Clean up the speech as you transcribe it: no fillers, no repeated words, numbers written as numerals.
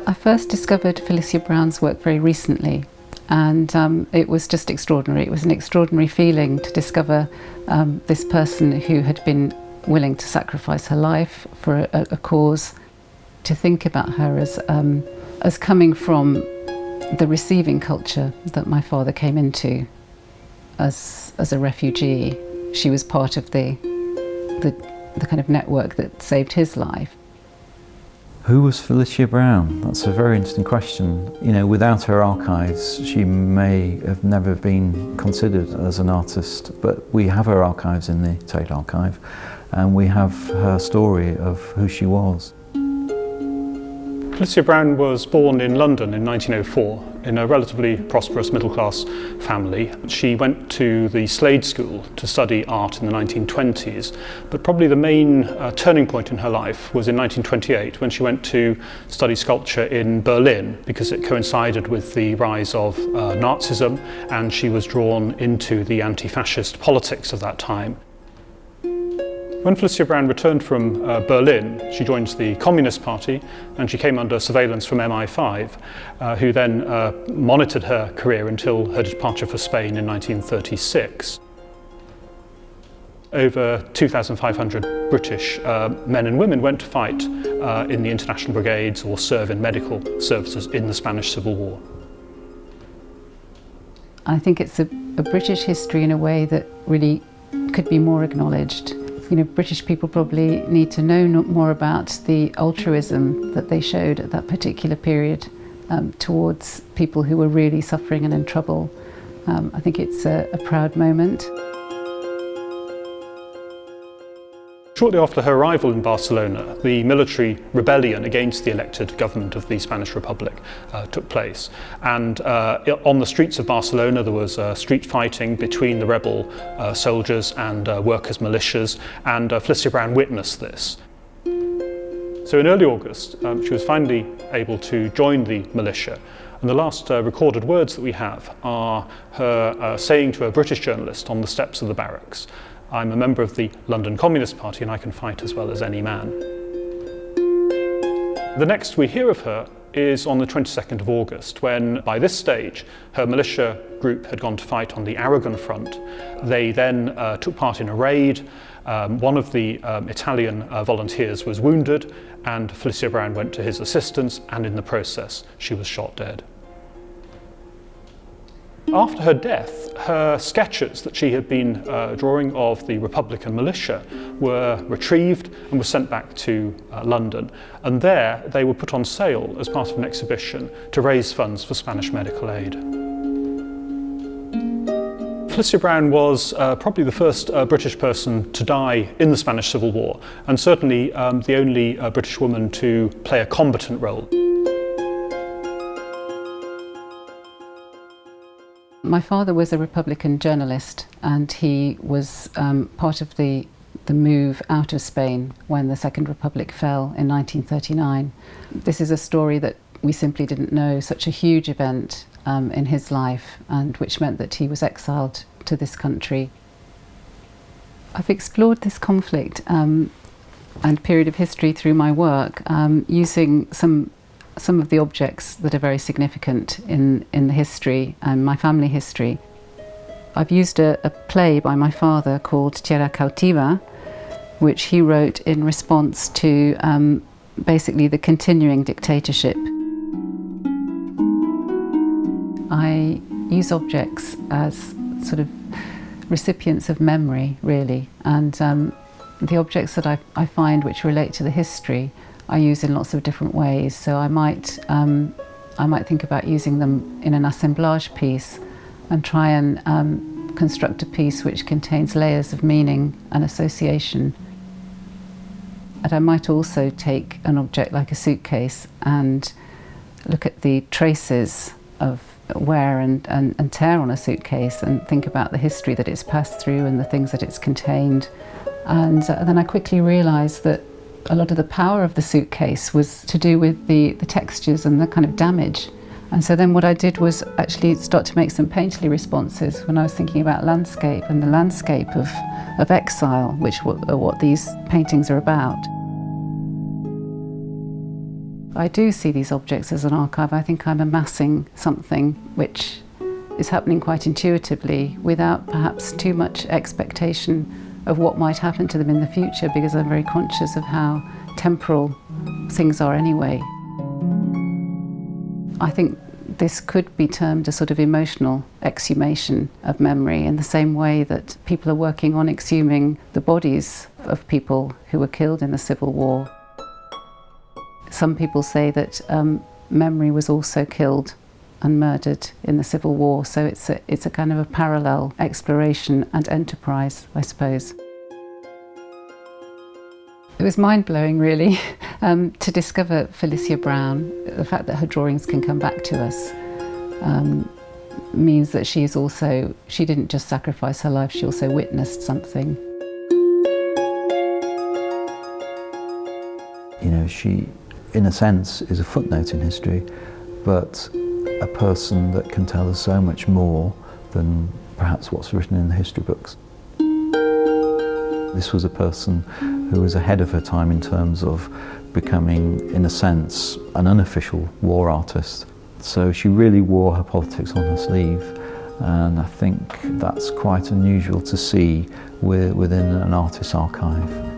I first discovered Felicia Browne's work very recently, and it was just extraordinary. It was an extraordinary feeling to discover this person who had been willing to sacrifice her life for a cause. To think about her as coming from the receiving culture that my father came into as a refugee. She was part of the kind of network that saved his life. Who was Felicia Browne? That's a very interesting question. You know, without her archives, she may have never been considered as an artist, but we have her archives in the Tate archive, and we have her story of who she was. Felicia Browne was born in London in 1904 in a relatively prosperous middle-class family. She went to the Slade School to study art in the 1920s, but probably the main turning point in her life was in 1928 when she went to study sculpture in Berlin, because it coincided with the rise of Nazism, and she was drawn into the anti-fascist politics of that time. When Felicia Browne returned from Berlin, she joined the Communist Party, and she came under surveillance from MI5, who then monitored her career until her departure for Spain in 1936. Over 2,500 British men and women went to fight in the international brigades or serve in medical services in the Spanish Civil War. I think it's a British history in a way that really could be more acknowledged. You know, British people probably need to know more about the altruism that they showed at that particular period towards people who were really suffering and in trouble. I think it's a proud moment. Shortly after her arrival in Barcelona, the military rebellion against the elected government of the Spanish Republic took place. And on the streets of Barcelona there was street fighting between the rebel soldiers and workers' militias, and Felicia Browne witnessed this. So in early August, she was finally able to join the militia. And the last recorded words that we have are her saying to a British journalist on the steps of the barracks, "I'm a member of the London Communist Party and I can fight as well as any man." The next we hear of her is on the 22nd of August, when by this stage her militia group had gone to fight on the Aragon front. They then took part in a raid. One of the Italian volunteers was wounded, and Felicia Browne went to his assistance, and in the process she was shot dead. After her death, her sketches that she had been drawing of the Republican militia were retrieved and were sent back to London, and there they were put on sale as part of an exhibition to raise funds for Spanish medical aid. Felicia Browne was probably the first British person to die in the Spanish Civil War, and certainly the only British woman to play a combatant role. My father was a Republican journalist, and he was part of the move out of Spain when the Second Republic fell in 1939. This is a story that we simply didn't know, such a huge event in his life, and which meant that he was exiled to this country. I've explored this conflict and period of history through my work using some of the objects that are very significant in the history and my family history. I've used a play by my father called Tierra Cautiva, which he wrote in response to basically the continuing dictatorship. I use objects as sort of recipients of memory, really, and the objects that I find which relate to the history I use in lots of different ways. So I might think about using them in an assemblage piece and try and construct a piece which contains layers of meaning and association. And I might also take an object like a suitcase and look at the traces of wear and tear on a suitcase and think about the history that it's passed through and the things that it's contained. And then I quickly realised that a lot of the power of the suitcase was to do with the textures and the kind of damage. And so then what I did was actually start to make some painterly responses when I was thinking about landscape and the landscape of exile, which are what these paintings are about. I do see these objects as an archive. I think I'm amassing something which is happening quite intuitively without perhaps too much expectation of what might happen to them in the future, because I'm very conscious of how temporal things are anyway. I think this could be termed a sort of emotional exhumation of memory, in the same way that people are working on exhuming the bodies of people who were killed in the Civil War. Some people say that memory was also killed and murdered in the Civil War, so it's a kind of a parallel exploration and enterprise, I suppose. It was mind-blowing, really, to discover Felicia Browne. The fact that her drawings can come back to us means that she didn't just sacrifice her life, she also witnessed something. You know, she, in a sense, is a footnote in history, but a person that can tell us so much more than perhaps what's written in the history books. This was a person who was ahead of her time in terms of becoming, in a sense, an unofficial war artist. So she really wore her politics on her sleeve, and I think that's quite unusual to see within an artist's archive.